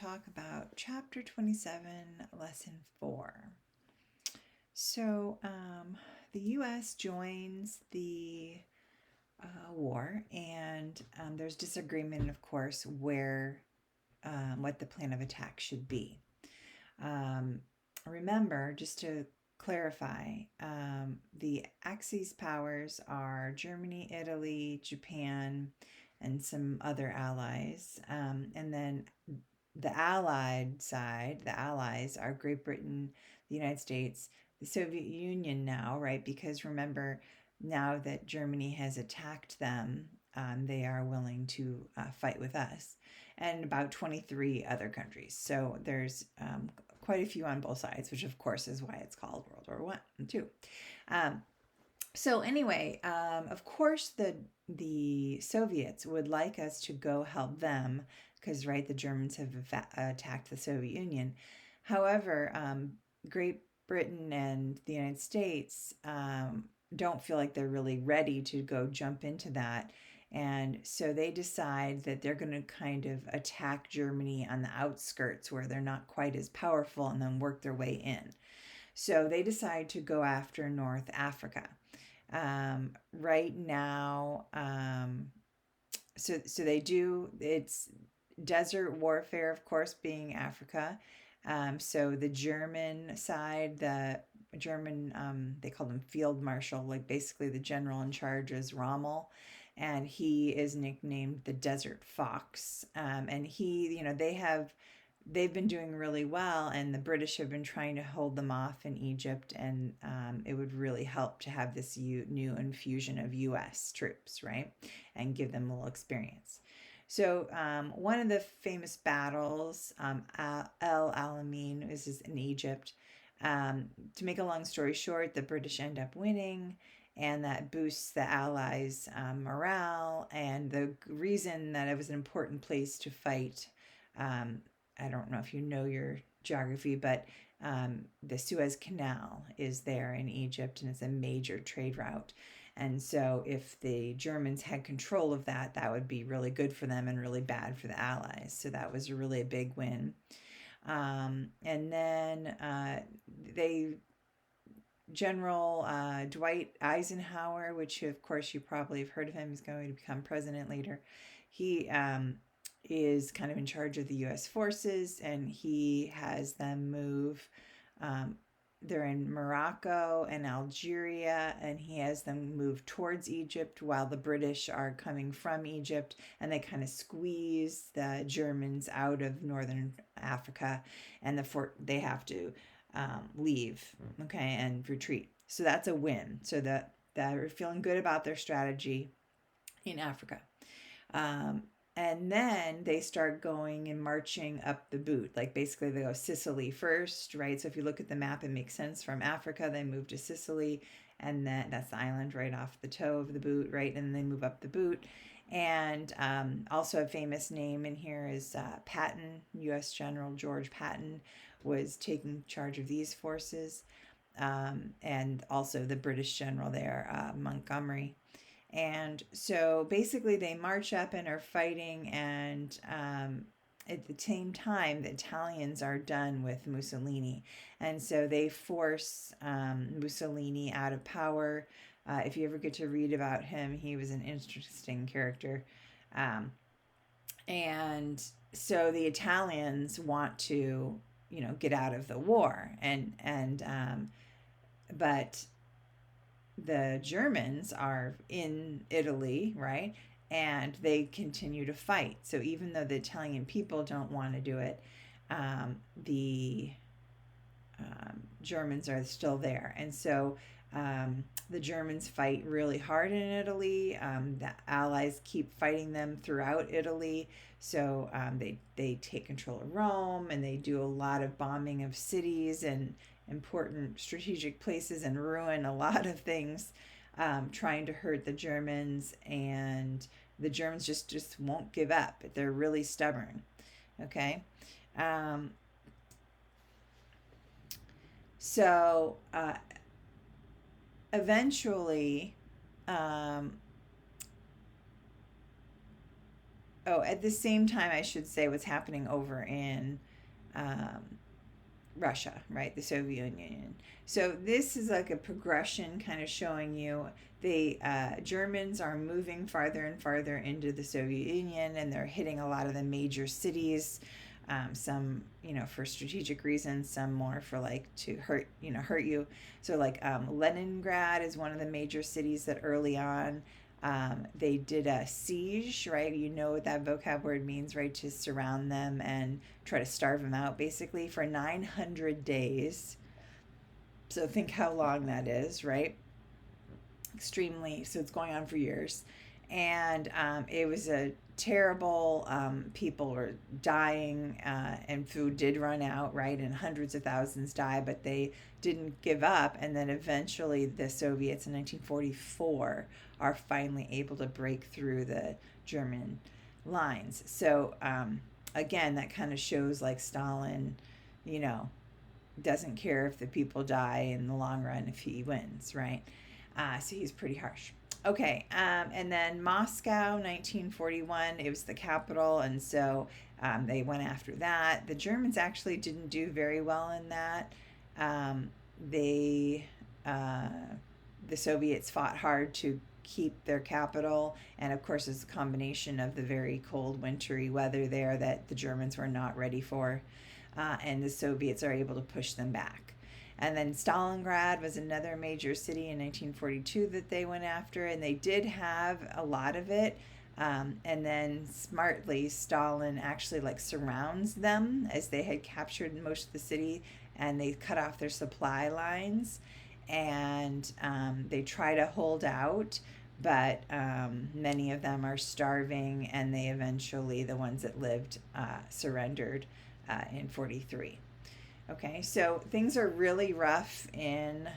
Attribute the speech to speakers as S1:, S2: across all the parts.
S1: Talk about chapter 27, lesson 4. So, the U.S. joins the war, and there's disagreement, of course, where what the plan of attack should be. Um, Remember, just to clarify, the Axis powers are Germany, Italy, Japan, and some other allies. And then the Allied side, the Allies are Great Britain, the United States, the Soviet Union now, right? Because remember, now that Germany has attacked them, they are willing to fight with us, and about 23 other countries. So there's quite a few on both sides, which of course is why it's called World War One and Two. Um, so anyway, of course the Soviets would like us to go help them because right the Germans have attacked the Soviet Union. However, Great Britain and the United States don't feel like they're really ready to go jump into that. And so they decide that they're going to kind of attack Germany on the outskirts where they're not quite as powerful and then work their way in. So they decide to go after North Africa. Right now, so they do. It's desert warfare, of course, being Africa. So the German side, the German, they call them field marshal, like basically the general in charge is Rommel, and he is nicknamed the Desert Fox. And they've been doing really well, and the British have been trying to hold them off in Egypt, and it would really help to have this new infusion of U.S. troops, right, and give them a little experience. So one of the famous battles, El Alamein, is in Egypt. To make a long story short, the British end up winning, and that boosts the Allies' morale. And the reason that it was an important place to fight, um, I don't know if you know your geography, but the Suez Canal is there in Egypt, and it's a major trade route. And so, if the Germans had control of that, that would be really good for them and really bad for the Allies. So, that was really a big win. And then they General Dwight Eisenhower, which of course you probably have heard of him, he's going to become president later. He is kind of in charge of the U.S. forces, and he has them move. Um, they're in Morocco and Algeria, and he has them move towards Egypt while the British are coming from Egypt, and they kind of squeeze the Germans out of northern Africa, and they have to leave, okay, and retreat. So that's a win. So that they're feeling good about their strategy in Africa. Um, and then they start going and marching up the boot. Like basically, they go Sicily first, right? So if you look at the map, it makes sense. From Africa, they move to Sicily, and then that's the island right off the toe of the boot, right? And then they move up the boot. And also a famous name in here is Patton, U.S. General George Patton was taking charge of these forces, and also the British general there, Montgomery. And so basically, they march up and are fighting, and at the same time, the Italians are done with Mussolini. And so they force Mussolini out of power. If you ever get to read about him, he was an interesting character. Um, and so the Italians want to, get out of the war, but the Germans are in Italy, right? And they continue to fight. So even though the Italian people don't want to do it, the Germans are still there. And so the Germans fight really hard in Italy. The Allies keep fighting them throughout Italy. So they take control of Rome, and they do a lot of bombing of cities and important strategic places and ruin a lot of things, trying to hurt the Germans. And the Germans just won't give up. They're really stubborn. Okay. Um, so eventually, um, Oh, at the same time, I should say what's happening over in um, Russia, right? The Soviet Union. So this is like a progression, kind of showing you the Germans are moving farther and farther into the Soviet Union, and they're hitting a lot of the major cities. Some, for strategic reasons, some more for like to hurt you. So like Leningrad is one of the major cities that early on they did a siege, right? You know what that vocab word means, right? To surround them and try to starve them out, basically, for 900 days. So think how long that is, right? Extremely. So it's going on for years. And it was a terrible, people were dying, and food did run out, right? And hundreds of thousands died, but they didn't give up. And then eventually the Soviets in 1944 are finally able to break through the German lines. So again, that kind of shows like Stalin, you know, doesn't care if the people die in the long run if he wins, right? So he's pretty harsh. Okay, and then Moscow, 1941, it was the capital, and so they went after that. The Germans actually didn't do very well in that. Um, they, uh, the Soviets fought hard to keep their capital, and of course, it's a combination of the very cold, wintry weather there that the Germans were not ready for, and the Soviets are able to push them back. And then Stalingrad was another major city in 1942 that they went after, and they did have a lot of it. And then smartly, Stalin actually like surrounds them as they had captured most of the city, and they cut off their supply lines, and they try to hold out, but many of them are starving, and they eventually, the ones that lived, surrendered in 43. Okay, so things are really rough in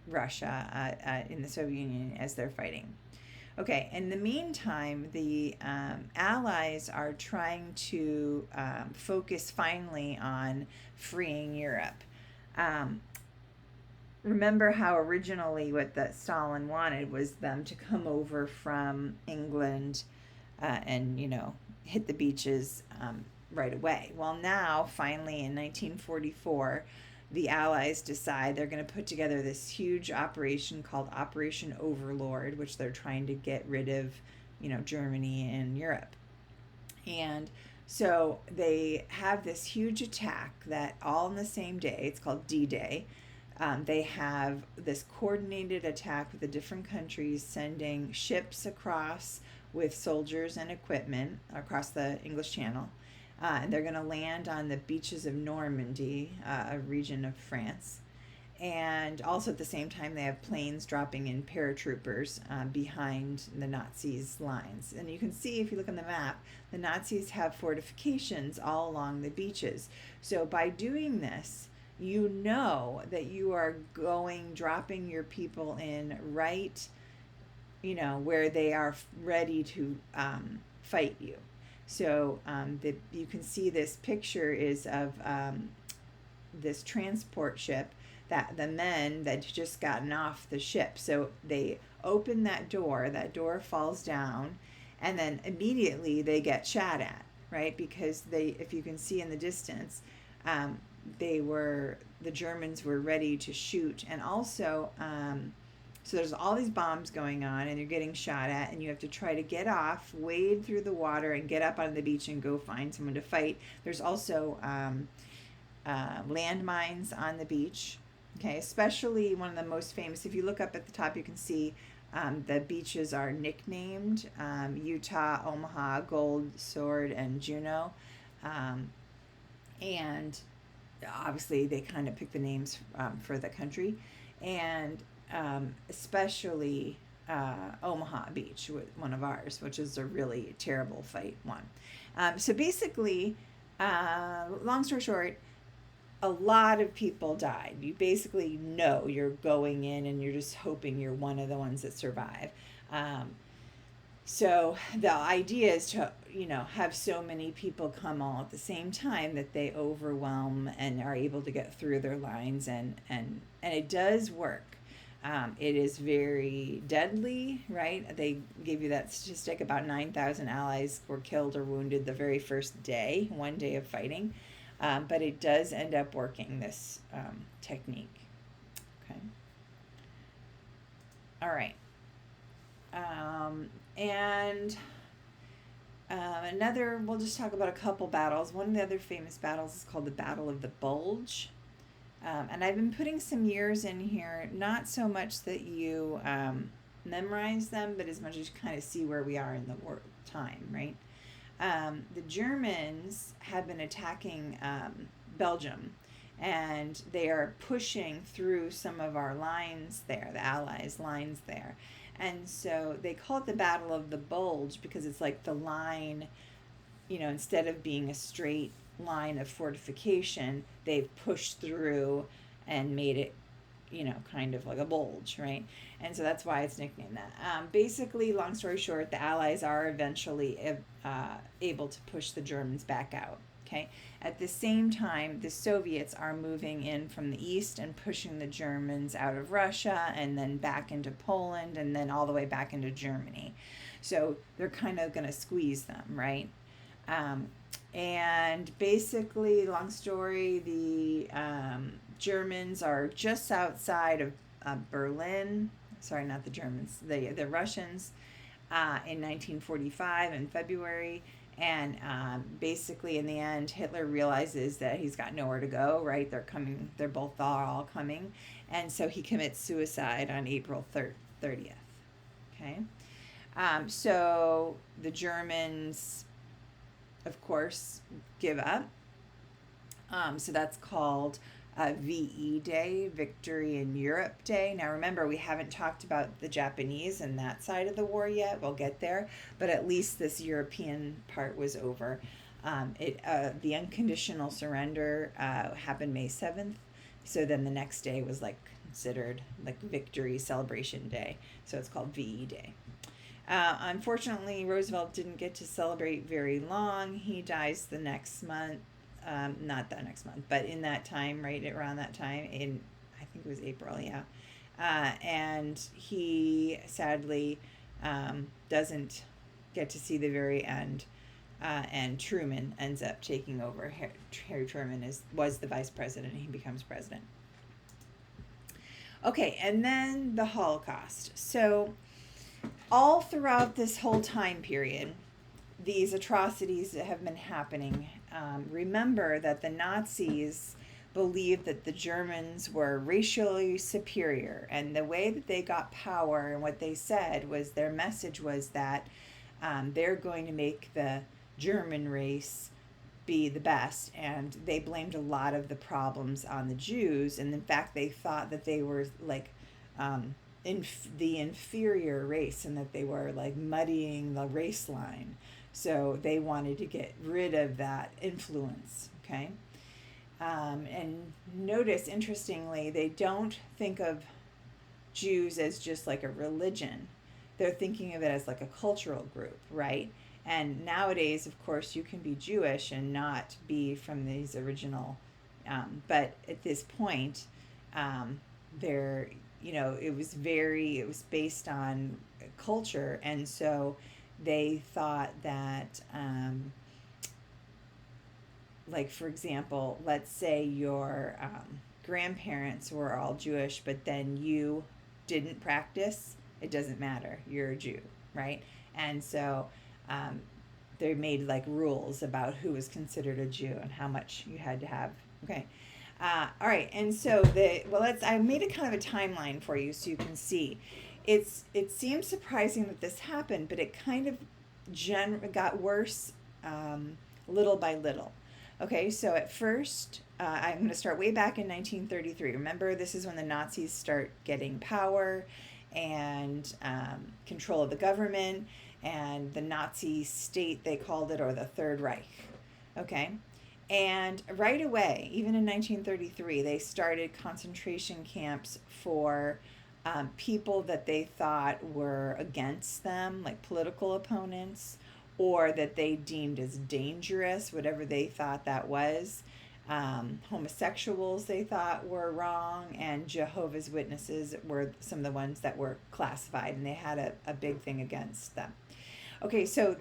S1: Russia, in the Soviet Union as they're fighting. Okay, in the meantime, the Allies are trying to focus finally on freeing Europe. Um, Remember how originally what that Stalin wanted was them to come over from England, and hit the beaches, right away. Well, now finally in 1944, the Allies decide they're going to put together this huge operation called Operation Overlord, which they're trying to get rid of, Germany and Europe. And so they have this huge attack that all in the same day. It's called D-Day. They have this coordinated attack with the different countries sending ships across with soldiers and equipment across the English Channel. And they're going to land on the beaches of Normandy, a region of France. And also at the same time, they have planes dropping in paratroopers behind the Nazis' lines. And you can see, if you look on the map, the Nazis have fortifications all along the beaches. So by doing this, you know that you are dropping your people in right, where they are ready to fight you. So you can see this picture is of this transport ship that the men that just gotten off the ship. So they open that door falls down, and then immediately they get shot at, right? Because if you can see in the distance, um, the Germans were ready to shoot, and also, so there's all these bombs going on, and you're getting shot at, and you have to try to get off, wade through the water, and get up on the beach and go find someone to fight. There's also landmines on the beach. Okay, especially one of the most famous. If you look up at the top, you can see the beaches are nicknamed: Utah, Omaha, Gold, Sword, and Juneau. And obviously, they kind of pick the names for the country, and especially Omaha Beach, one of ours, which is a really terrible fight one. So basically, long story short, a lot of people died. You basically know you're going in and you're just hoping you're one of the ones that survive. So the idea is to, have so many people come all at the same time that they overwhelm and are able to get through their lines, and it does work. It is very deadly, right? They gave you that statistic about 9,000 allies were killed or wounded the very first day, one day of fighting. But it does end up working, this technique. Okay. All right. And another, we'll just talk about a couple battles. One of the other famous battles is called the Battle of the Bulge. And I've been putting some years in here, not so much that you memorize them, but as much as you kind of see where we are in the war time, right? The Germans have been attacking Belgium, and they are pushing through some of our lines there, the Allies' lines there. And so they call it the Battle of the Bulge because it's like the line, instead of being a straight line of fortification, they've pushed through and made it, kind of like a bulge, right? And so that's why it's nicknamed that. Basically, long story short, the Allies are eventually able to push the Germans back out. Okay. At the same time, the Soviets are moving in from the east and pushing the Germans out of Russia and then back into Poland and then all the way back into Germany. So they're kind of going to squeeze them, right? And basically, long story, the Germans are just outside of Berlin. Sorry, not the Germans, the Russians, in 1945 in February. And basically, in the end, Hitler realizes that he's got nowhere to go, right? They're coming, they're both all coming. And so he commits suicide on April 30th. Okay. So the Germans, of course, give up. So that's called VE Day, Victory in Europe Day. Now remember, we haven't talked about the Japanese and that side of the war yet. We'll get there, but at least this European part was over. The unconditional surrender happened May 7th. So then the next day was like considered like Victory Celebration Day. So it's called VE Day. Unfortunately, Roosevelt didn't get to celebrate very long. He dies the next month. Not that next month, but in that time, right around that time, I think it was April, yeah. And he sadly doesn't get to see the very end. And Truman ends up taking over. Harry Truman was the vice president, and he becomes president. Okay, and then the Holocaust. So all throughout this whole time period, these atrocities that have been happening, remember that the Nazis believed that the Germans were racially superior, and the way that they got power and what they said was their message was that they're going to make the German race be the best, and they blamed a lot of the problems on the Jews, and in fact they thought that they were like the inferior race and that they were like muddying the race line. So they wanted to get rid of that influence, okay? And notice, interestingly, they don't think of Jews as just like a religion. They're thinking of it as like a cultural group, right? And nowadays, of course, you can be Jewish and not be from these original, but at this point, it was based on culture, and so they thought that, like, for example, let's say your grandparents were all Jewish, but then you didn't practice, it doesn't matter, you're a Jew, right? And so they made like rules about who was considered a Jew and how much you had to have. Okay. All right. And so I made a kind of a timeline for you so you can see. It seems surprising that this happened, but it kind of got worse little by little. Okay, so at first, I'm going to start way back in 1933. Remember, this is when the Nazis start getting power and control of the government, and the Nazi state, they called it, or the Third Reich. Okay, and right away, even in 1933, they started concentration camps for people that they thought were against them, like political opponents, or that they deemed as dangerous, whatever they thought that was. Homosexuals they thought were wrong, and Jehovah's Witnesses were some of the ones that were classified, and they had a big thing against them. Okay, so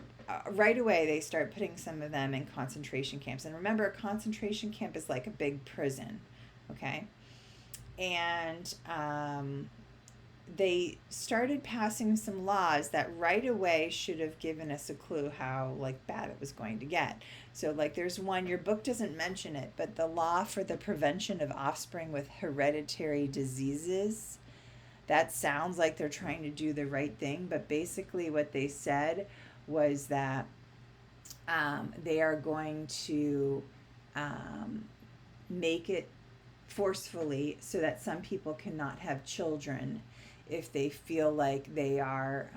S1: right away they start putting some of them in concentration camps. And remember, a concentration camp is like a big prison, okay? And they started passing some laws that right away should have given us a clue how like bad it was going to get. So like there's one, your book doesn't mention it, but the law for the prevention of offspring with hereditary diseases. That sounds like they're trying to do the right thing, but basically what they said was that they are going to um, make it forcefully so that some people cannot have children if they feel like they are,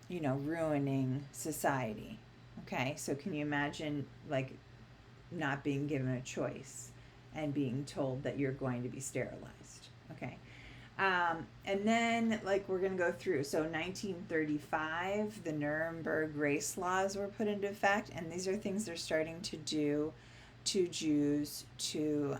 S1: ruining society. Okay, so can you imagine like not being given a choice and being told that you're going to be sterilized? Okay. And then, like, we're going to go through. So, 1935, the Nuremberg race laws were put into effect, and these are things they're starting to do to Jews to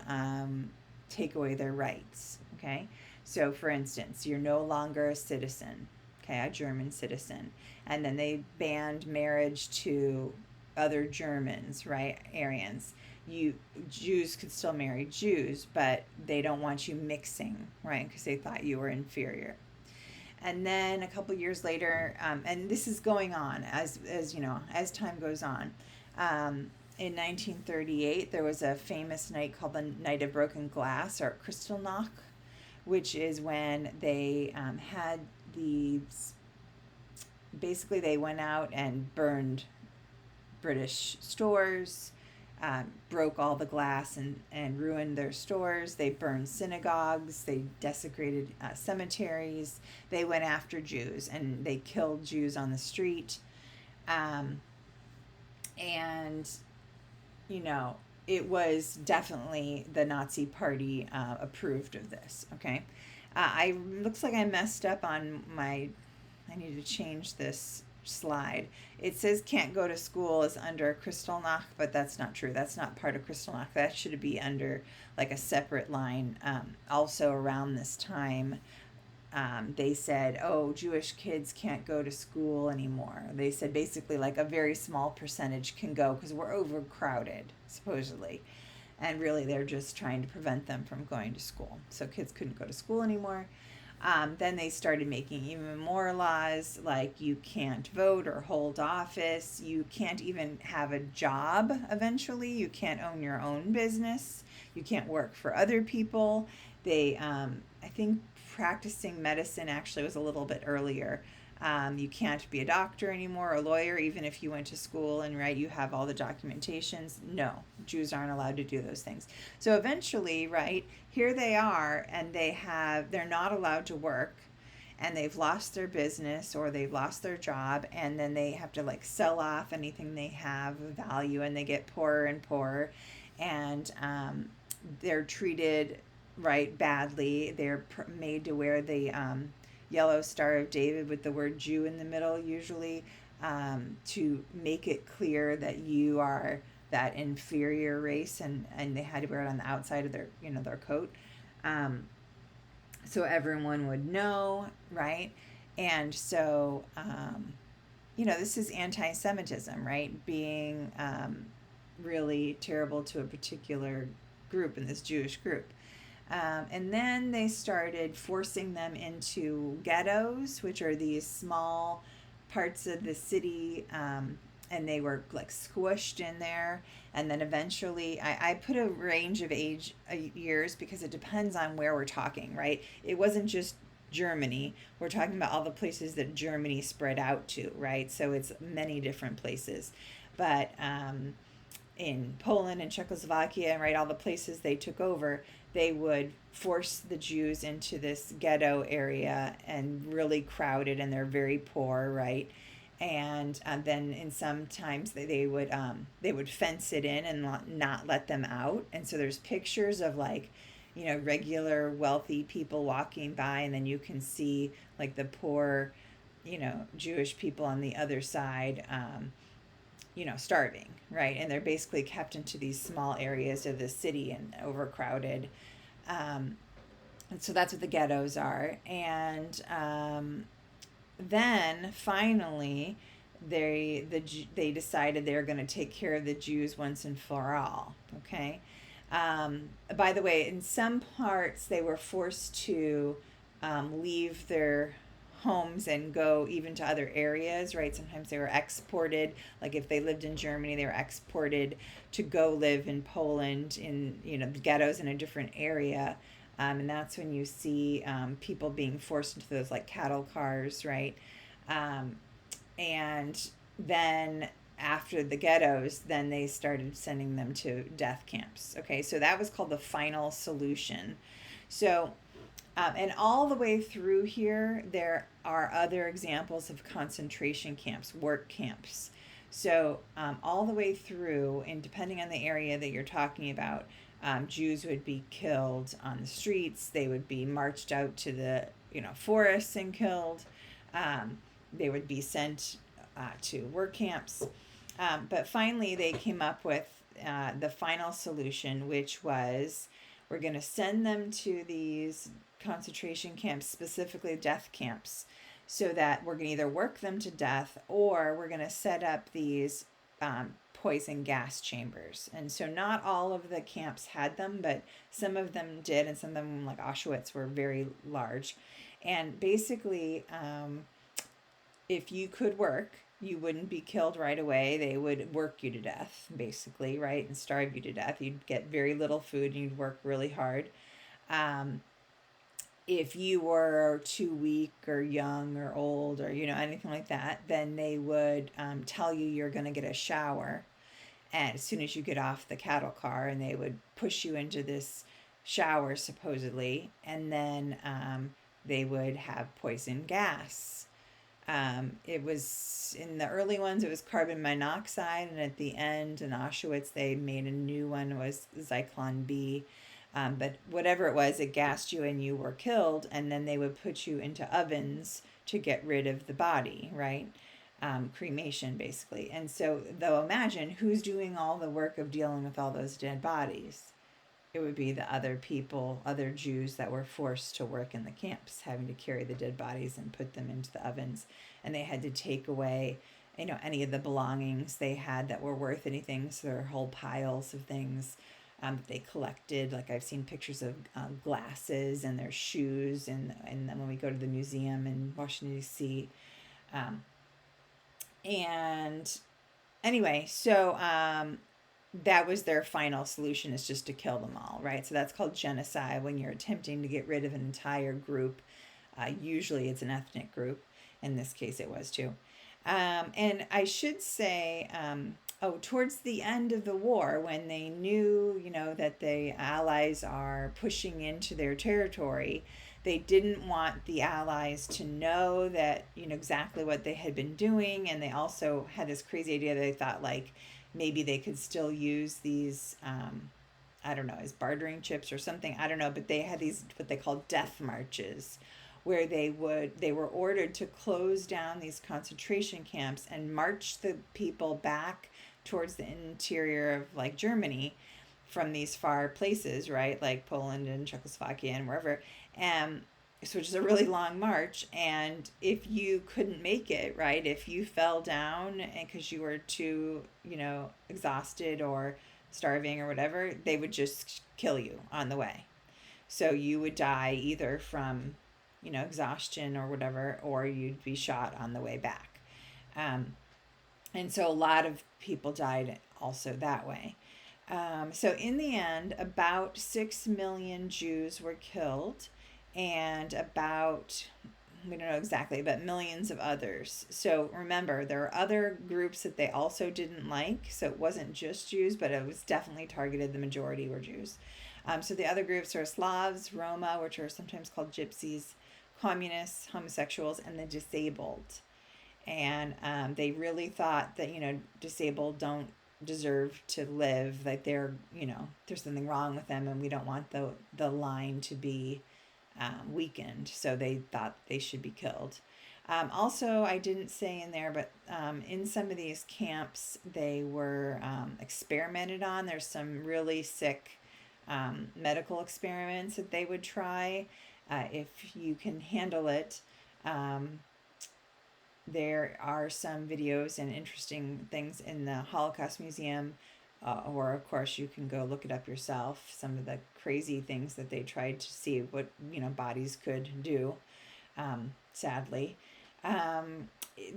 S1: take away their rights. Okay, so for instance, you're no longer a citizen, okay, a German citizen, and then they banned marriage to other Germans, right, Aryans. You Jews could still marry Jews, but they don't want you mixing, right, because they thought you were inferior. And then a couple years later, and this is going on as you know as time goes on. In 1938, there was a famous night called the Night of Broken Glass, or Kristallnacht, which is when they had these. Basically, they went out and burned British stores, broke all the glass and ruined their stores. They burned synagogues. They desecrated cemeteries. They went after Jews and they killed Jews on the street. And, it was definitely the Nazi Party approved of this. Okay. I looks like I messed up on my. I need to change this slide. It says can't go to school is under Kristallnacht, but that's not true. That's not part of Kristallnacht. That should be under like a separate line. Also around this time, they said, oh, Jewish kids can't go to school anymore. They said basically like a very small percentage can go because we're overcrowded, supposedly. And really they're just trying to prevent them from going to school. So kids couldn't go to school anymore. Then they started making even more laws, like you can't vote or hold office. You can't even have a job eventually. You can't own your own business. You can't work for other people. They, I think practicing medicine actually was a little bit earlier. You can't be a doctor anymore, or a lawyer, even if you went to school and right, you have all the documentations. No, Jews aren't allowed to do those things. So eventually, right, here they are, and they're not allowed to work, and they've lost their business or they've lost their job, and then they have to like sell off anything they have of value, and they get poorer and poorer, and they're treated right badly. They're made to wear the yellow Star of David with the word Jew in the middle, usually, to make it clear that you are that inferior race, and they had to wear it on the outside of their coat, so everyone would know, right? And so, this is anti-Semitism, right? Being really terrible to a particular group, in this Jewish group. And then they started forcing them into ghettos, which are these small parts of the city, and they were like squished in there. And then eventually, I put a range of years because it depends on where we're talking, right? It wasn't just Germany. We're talking about all the places that Germany spread out to, right? So it's many different places. But in Poland and Czechoslovakia, right, all the places they took over, they would force the Jews into this ghetto area and really crowded, and they're very poor, right? And then in sometimes they would fence it in and not let them out. And so there's pictures of like, regular wealthy people walking by, and then you can see like the poor, Jewish people on the other side. starving, right? And they're basically kept into these small areas of the city and overcrowded. Um, and so that's what the ghettos are. And then finally, they decided they were going to take care of the Jews once and for all. Okay. By the way, in some parts they were forced to leave their homes and go even to other areas, right? Sometimes they were exported. Like if they lived in Germany, they were exported to go live in Poland in the ghettos in a different area. And that's when you see people being forced into those like cattle cars, right? Um, and then after the ghettos, then they started sending them to death camps. Okay, so that was called the final solution. So, and all the way through here, there are other examples of concentration camps, work camps. So, all the way through, and depending on the area that you're talking about, Jews would be killed on the streets. They would be marched out to the forests and killed. Um, they would be sent to work camps. But finally, they came up with the final solution, which was we're going to send them to these concentration camps, specifically death camps, so that we're going to either work them to death or we're going to set up these poison gas chambers. And so not all of the camps had them, but some of them did, and some of them, like Auschwitz, were very large. And basically, if you could work, you wouldn't be killed right away. They would work you to death, basically, right? And starve you to death. You'd get very little food and you'd work really hard. Um, if you were too weak or young or old or, anything like that, then they would tell you you're going to get a shower. And as soon as you get off the cattle car, and they would push you into this shower, supposedly, and then they would have poison gas. It was in the early ones, it was carbon monoxide, and at the end in Auschwitz, they made a new one, was Zyklon B. But whatever it was, it gassed you and you were killed, and then they would put you into ovens to get rid of the body, right? Cremation, basically. And so, though, imagine who's doing all the work of dealing with all those dead bodies. It would be the other people, other Jews that were forced to work in the camps, having to carry the dead bodies and put them into the ovens. And they had to take away, any of the belongings they had that were worth anything. So there are whole piles of things they collected. Like I've seen pictures of glasses and their shoes, and then when we go to the museum in Washington, D.C. And anyway, so that was their final solution, is just to kill them all, right? So that's called genocide, when you're attempting to get rid of an entire group. Usually it's an ethnic group. In this case, it was too. And I should say, towards the end of the war, when they knew, that the Allies are pushing into their territory, they didn't want the Allies to know that, exactly what they had been doing. And they also had this crazy idea that they thought, like, maybe they could still use these, I don't know, as bartering chips or something. I don't know, but they had these, what they called death marches, where they were ordered to close down these concentration camps and march the people back towards the interior of, like, Germany from these far places, right? Like Poland and Czechoslovakia and wherever. So which is a really long march. And if you couldn't make it, right, if you fell down and because you were too, exhausted or starving or whatever, they would just kill you on the way. So you would die either from, exhaustion or whatever, or you'd be shot on the way back. And so a lot of people died also that way. So in the end, about 6 million Jews were killed, and about, we don't know exactly, but millions of others. So remember, there are other groups that they also didn't like. So it wasn't just Jews, but it was definitely targeted. The majority were Jews. So the other groups are Slavs, Roma, which are sometimes called gypsies, communists, homosexuals, and the disabled. And they really thought that, disabled don't deserve to live, like they're, there's something wrong with them, and we don't want the line to be weakened. So they thought they should be killed. Also, I didn't say in there, but in some of these camps, they were experimented on. There's some really sick medical experiments that they would try if you can handle it. Um, there are some videos and interesting things in the Holocaust Museum, or of course you can go look it up yourself. Some of the crazy things that they tried to see what bodies could do. Sadly, um,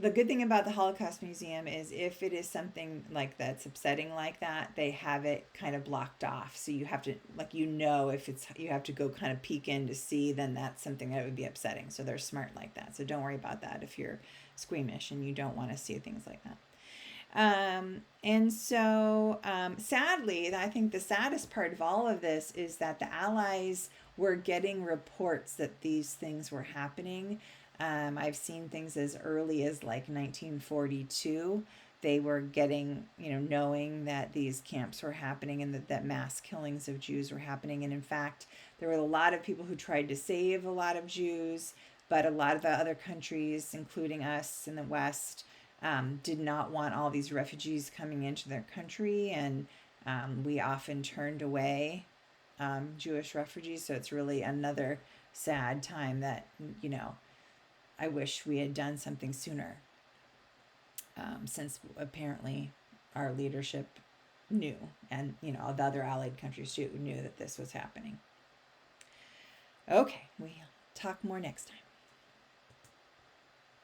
S1: the good thing about the Holocaust Museum is if it is something like that's upsetting like that, they have it kind of blocked off. So you have to, like, if it's, you have to go kind of peek in to see, then that's something that would be upsetting. So they're smart like that. So don't worry about that if you're squeamish and you don't want to see things like that. Sadly, I think the saddest part of all of this is that the Allies were getting reports that these things were happening. I've seen things as early as like 1942. They were getting, knowing that these camps were happening and that mass killings of Jews were happening. And in fact, there were a lot of people who tried to save a lot of Jews, but a lot of the other countries, including us in the West, did not want all these refugees coming into their country, and we often turned away Jewish refugees. So it's really another sad time that, I wish we had done something sooner, since apparently our leadership knew, and, the other allied countries too knew that this was happening. Okay, we'll talk more next time.